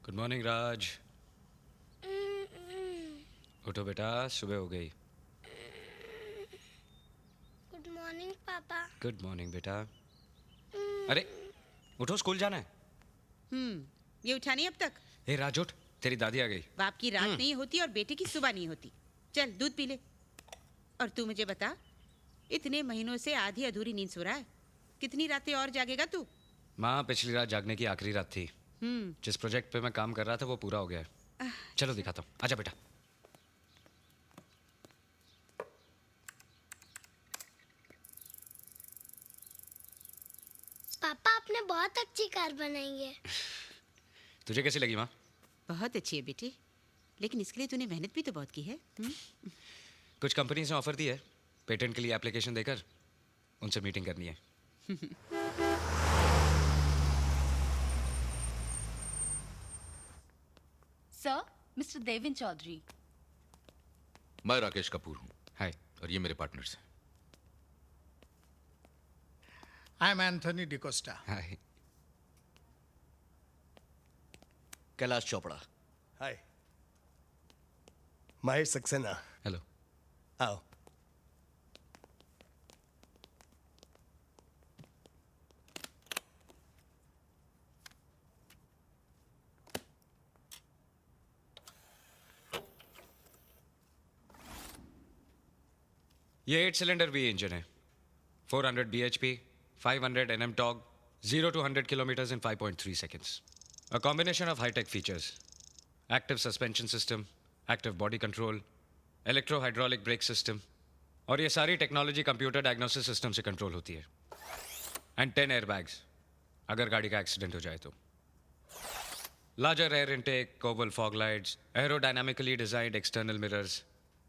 Good morning राज। उठो बेटा, सुबह हो गई। गुड मॉर्निंग पापा। गुड मॉर्निंग बेटा। अरे उठो, स्कूल जाना है। ये उठा नहीं अब तक? हे राज उठ, तेरी दादी आ गई। बाप की रात नहीं होती और बेटे की सुबह नहीं होती। चल दूध पी ले। और तू मुझे बता, इतने महीनों से आधी अधूरी नींद सो रहा है, कितनी रातें और जागेगा तू? माँ, पिछली रात जागने की आखिरी रात थी। जिस प्रोजेक्ट पे मैं काम कर रहा था वो पूरा हो गया है। चलो दिखाता हूँ, आजा बेटा। पापा आपने बहुत अच्छी कार बनाई है। तुझे कैसी लगी माँ? बहुत अच्छी है बेटी, लेकिन इसके लिए तूने मेहनत भी तो बहुत की है। कुछ कंपनीज ने ऑफर दी है, पेटेंट के लिए एप्लीकेशन देकर उनसे मीटिंग करनी है। Sir, mister Devin Chaudhary. मैं राकेश कपूर हूँ हाय। और ये मेरे पार्टनर्स हैं। I am Anthony D'Costa. Hi. Kailash Chopra. Hi, Mahesh Saxena. Hello. आओ। ये 8 सिलेंडर वी इंजन है, 400 bhp, 500 Nm torque, 0 to 100 kilometers in 5.3 seconds. A combination of high-tech features, active suspension system, active body control, electro-hydraulic brake system, और ये सारी technology computer diagnosis system से control होती है। And 10 airbags अगर गाड़ी का एक्सीडेंट हो जाए तो। Larger air intake, cobble fog lights, aerodynamically designed external mirrors,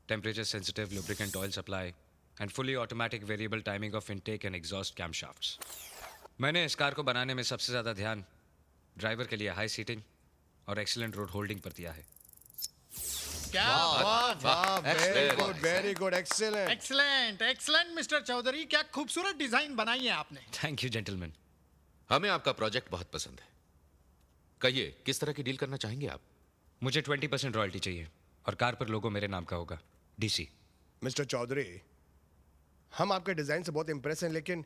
temperature sensitive lubricant oil supply and fully automatic variable timing of intake and exhaust camshafts. मैंने इस कार को बनाने में सबसे ज़्यादा ध्यान ड्राइवर के लिए हाई सीटिंग और एक्सीलेंट रोड होल्डिंग पर दिया है। क्या बात! Very good, excellent. Excellent excellent mister Chaudhary, क्या खूबसूरत डिजाइन बनाई है आपने। Thank you gentleman. हमें आपका प्रोजेक्ट बहुत पसंद है। कहिए, किस तरह की डील करना चाहेंगे आप? मुझे 20% रॉयल्टी चाहिए और कार पर लोगो मेरे नाम का होगा, डीसी। मिस्टर चौधरी, हम आपके डिजाइन से बहुत इंप्रेस हैं, लेकिन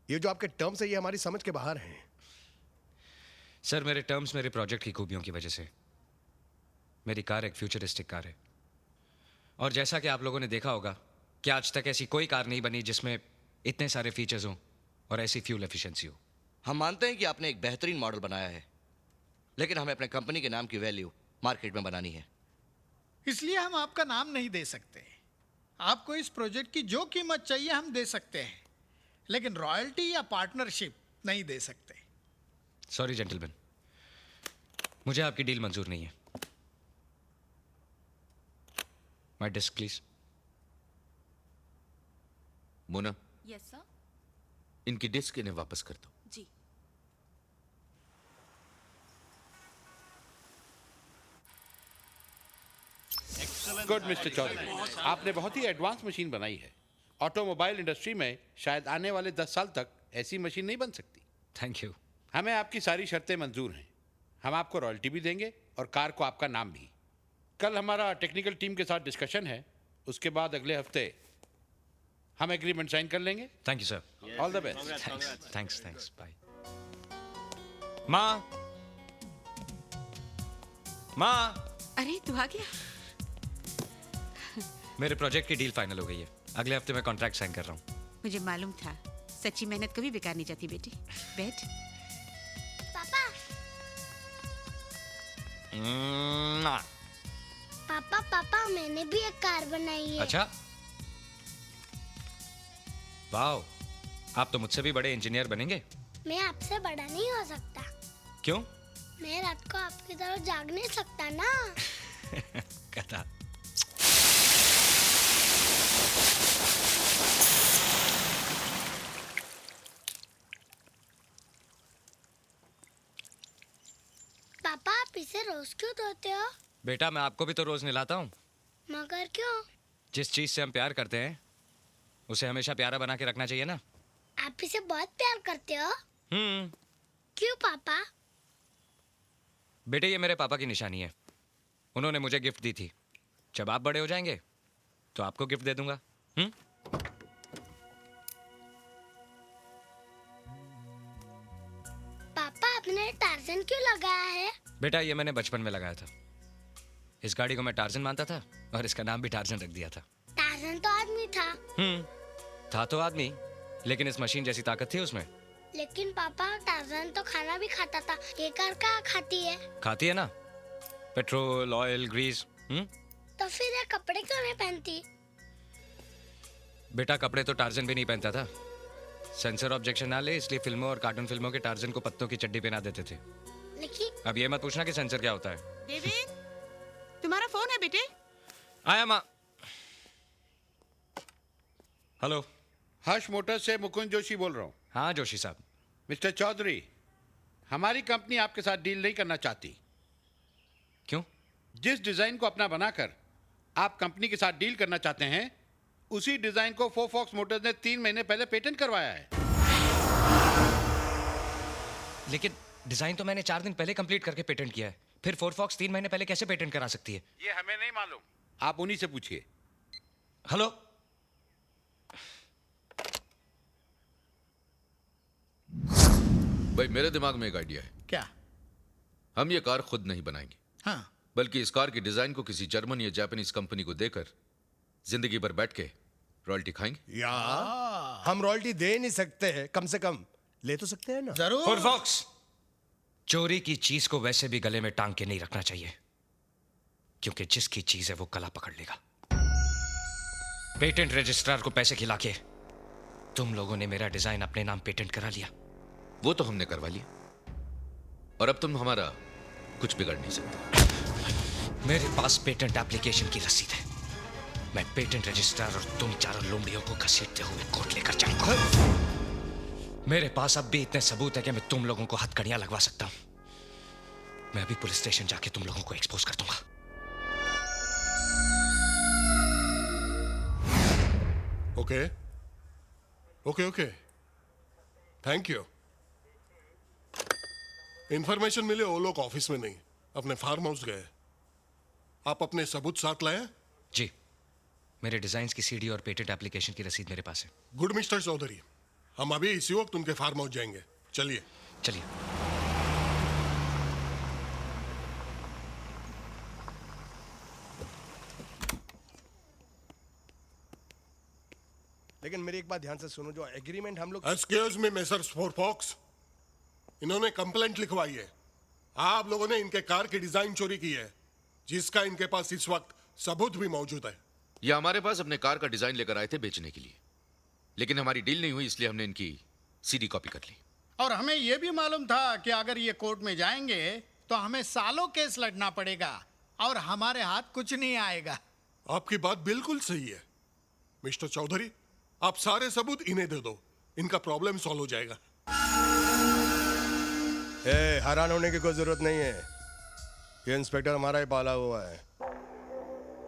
ये जो आपके टर्म्स है ये हमारी समझ के बाहर हैं। सर, मेरे टर्म्स मेरे प्रोजेक्ट की खूबियों की वजह से। मेरी कार एक फ्यूचरिस्टिक कार है, और जैसा कि आप लोगों ने देखा होगा कि आज तक ऐसी कोई कार नहीं बनी जिसमें इतने सारे फीचर्स हों और ऐसी फ्यूल एफिशिएंसी हो। हम मानते हैं कि आपने एक बेहतरीन मॉडल बनाया है, लेकिन हमें अपने कंपनी के नाम की वैल्यू मार्केट में बनानी है। इसलिए हम आपका नाम नहीं दे सकते। आपको इस प्रोजेक्ट की जो कीमत चाहिए हम दे सकते हैं, लेकिन रॉयल्टी या पार्टनरशिप नहीं दे सकते। सॉरी जेंटलमैन, मुझे आपकी डील मंजूर नहीं है। My disc please. Mona, yes sir. इनकी डिस्क इन्हें वापस कर दो। जी। गुड मिस्टर चौधरी, आपने बहुत ही एडवांस मशीन बनाई है। ऑटोमोबाइल इंडस्ट्री में शायद आने वाले 10 साल तक ऐसी मशीन नहीं बन सकती। Thank you. हमें आपकी सारी शर्तें मंजूर हैं। हम आपको रॉयल्टी भी देंगे और कार को आपका नाम भी। कल हमारा टेक्निकल टीम के साथ डिस्कशन है, उसके बाद अगले हफ्ते हम एग्रीमेंट साइन कर लेंगे। Thank you sir. All the best. Thanks bye. माँ, माँ, अरे तू आ गया। मेरे प्रोजेक्ट की डील फाइनल हो गई है। अगले हफ्ते मैं कॉन्ट्रैक्ट साइन कर रहा हूँ। मुझे मालूम था, सच्ची मेहनत कभी बेकार नहीं जाती बेटी। बैठ। पापा पापा पापा मैंने भी एक कार बनाई है। अच्छा, वाओ, आप तो मुझसे भी बड़े इंजीनियर बनेंगे। मैं आपसे बड़ा नहीं हो सकता। क्यों? मैं रात को आपकी तरह जाग नहीं सकता ना। कहता। पापा आप इसे रोज क्यों धोते हो? बेटा, मैं आपको भी तो रोज नहलाता हूँ। मगर क्यों? जिस चीज से हम प्यार करते हैं उसे हमेशा प्यारा बना के रखना चाहिए ना। आप इसे बहुत प्यार करते हो। क्यों पापा? बेटे, ये मेरे पापा की निशानी है। उन्होंने मुझे गिफ्ट दी थी। जब आप बड़े हो जाएंगे तो आपको गिफ्ट दे दूंगा। पापा आपने टार्जन क्यों लगाया है? बेटा, ये मैंने बचपन में लगाया था। इस गाड़ी को मैं टार्जन मानता था और इसका नाम भी टार्जन रख दिया था। टार्जन तो आदमी था। था तो आदमी, लेकिन इस मशीन जैसी ताकत थी उसमें। लेकिन पापा टार्जन तो खाना भी खाता था, ये कार क्या खाती है? खाती है ना, पेट्रोल, ऑयल, ग्रीस। तो फिर ये कपड़े क्यों नहीं पहनती? बेटा, कपड़े तो टार्जन भी नहीं पहनता था। सेंसर ऑब्जेक्शन ना ले, इसलिए फिल्मों और कार्टून फिल्मों के टार्जन को पत्तों की चड्डी पहना देते थे। लेकिन अब ये मत पूछना कि सेंसर क्या होता है। डेविड, तुम्हारा फोन है बेटे? आया माँ। हेलो। हर्ष मोटर्स से मुकुंद जोशी बोल रहा हूँ। हाँ जोशी साहब। मिस्टर चौधरी, हमारी कंपनी आपके साथ डील नहीं करना चाहती। क्यों? जिस डिजाइन को अपना बनाकर आप कंपनी के साथ डील करना चाहते हैं, उसी डिजाइन को फोफॉक्स मोटर्स ने 3 महीने पहले पेटेंट करवाया है। लेकिन डिजाइन तो मैंने 4 दिन पहले कंप्लीट करके पेटेंट किया है। फिर फोरफॉक्स 3 महीने पहले कैसे पेटेंट करा सकती है? ये हमें नहीं मालूम, आप उन्हीं से पूछिए। हेलो। भाई, मेरे दिमाग में एक आइडिया है। क्या? हम ये कार खुद नहीं बनाएंगे, हाँ, बल्कि इस कार की डिजाइन को किसी जर्मन या जापानीज कंपनी को देकर जिंदगी भर बैठ के रॉयल्टी खाएंगे। या हम रॉयल्टी दे नहीं सकते हैं, कम से कम ले तो सकते हैं ना। जरूर। फोरफॉक्स, चोरी की चीज को वैसे भी गले में टांग के नहीं रखना चाहिए, क्योंकि जिसकी चीज है वो गला पकड़ लेगा। पेटेंट रजिस्ट्रार को पैसे खिला के तुम लोगों ने मेरा डिजाइन अपने नाम पेटेंट करा लिया। वो तो हमने करवा लिया, और अब तुम हमारा कुछ बिगाड़ नहीं सकते। मेरे पास पेटेंट एप्लीकेशन की रसीद है। मैं पेटेंट रजिस्ट्रार और तुम चारों लोमड़ियों को घसीटते हुए कोर्ट लेकर जाऊंगा। मेरे पास अब भी इतने सबूत है कि मैं तुम लोगों को हथकड़ियां लगवा सकता हूं। मैं अभी पुलिस स्टेशन जाके तुम लोगों को एक्सपोज कर दूंगा। Okay okay okay, thank you. Information मिले वो लोग ऑफिस में नहीं, अपने फार्म हाउस गए। आप अपने सबूत साथ लाए? जी, मेरे डिजाइन्स की सीडी और पेटेंट एप्लीकेशन की रसीद मेरे पास है। गुड मिस्टर चौधरी, हम अभी इसी वक्त उनके फार्म हाउस जाएंगे। चलिए चलिए। लेकिन मेरी एक बात ध्यान से सुनो, जो एग्रीमेंट हम लोग। एक्सक्यूज मी मिस्टर फोरफॉक्स, इन्होंने कंप्लेंट लिखवाई है। आप लोगों ने इनके कार की डिजाइन चोरी की है, जिसका इनके पास इस वक्त सबूत भी मौजूद है। ये हमारे पास अपने कार का डिजाइन लेकर आए थे बेचने के लिए, लेकिन हमारी डील नहीं हुई, इसलिए हमने इनकी सीडी कॉपी कर ली। और हमें यह भी मालूम था कि अगर ये कोर्ट में जाएंगे तो हमें सालों केस लड़ना पड़ेगा और हमारे हाथ कुछ नहीं आएगा। आपकी बात बिल्कुल सही है मिस्टर चौधरी, आप सारे सबूत इन्हें दे दो, इनका प्रॉब्लम सॉल्व हो जाएगा। हैरान होने की कोई जरूरत नहीं है, ये इंस्पेक्टर हमारा ही पाला हुआ है।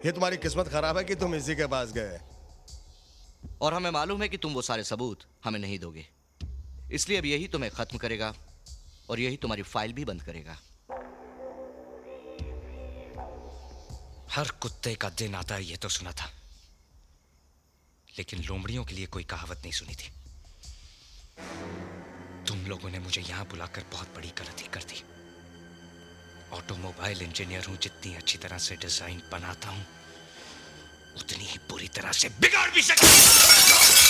ये तुम्हारी किस्मत खराब है कि तुम इसी के पास गए। और हमें मालूम है कि तुम वो सारे सबूत हमें नहीं दोगे, इसलिए अब यही तुम्हें खत्म करेगा और यही तुम्हारी फाइल भी बंद करेगा। हर कुत्ते का दिन आता है, ये तो सुना था, लेकिन लोमड़ियों के लिए कोई कहावत नहीं सुनी थी। तुम लोगों ने मुझे यहां बुलाकर बहुत बड़ी गलती कर दी। ऑटोमोबाइल इंजीनियर हूं, जितनी अच्छी तरह से डिजाइन बनाता हूं उतनी ही बुरी तरह से बिगाड़ भी सकता हूं।